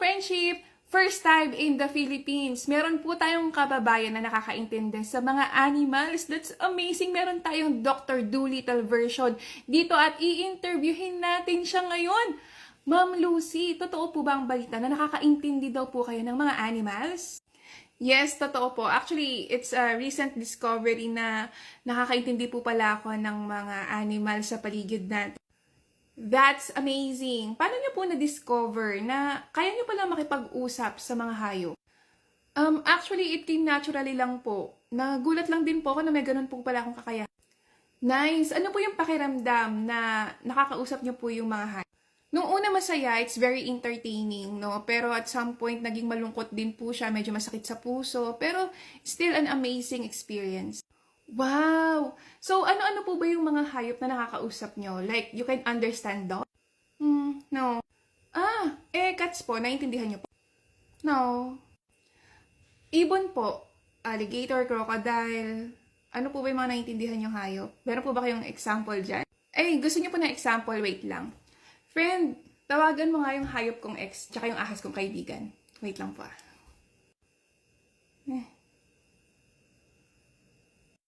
friendship! First time in the Philippines, meron po tayong kababayan na nakakaintindi sa mga animals. That's amazing! Meron tayong Dr. Dolittle version dito at i-interviewin natin siya ngayon. Ma'am Lucy, totoo po ba ang balita na nakakaintindi daw po kayo ng mga animals? Yes, totoo po. Actually, it's a recent discovery na nakakaintindi po pala ako ng mga animals sa paligid natin. That's amazing! Paano niyo po na-discover na kaya niyo pala makipag-usap sa mga hayop? Actually, it came naturally lang po. Nagulat lang din po ako na may ganun po pala akong kakayahan. Nice! Ano po yung pakiramdam na nakakausap niyo po yung mga hayop? Nung una masaya, it's very entertaining, no? Pero at some point, naging malungkot din po siya, medyo masakit sa puso. Pero still an amazing experience. Wow! So, ano-ano po ba yung mga hayop na nakakausap nyo? Like, you can understand dog? No. Cats po, naiintindihan nyo po? No. Ibon po, alligator, crocodile. Ano po ba yung mga naiintindihan yung hayop? Meron po ba kayong example dyan? Gusto nyo po ng example? Wait lang. Friend, tawagan mo nga yung hayop kong ex, tsaka yung ahas kong kaibigan. Wait lang po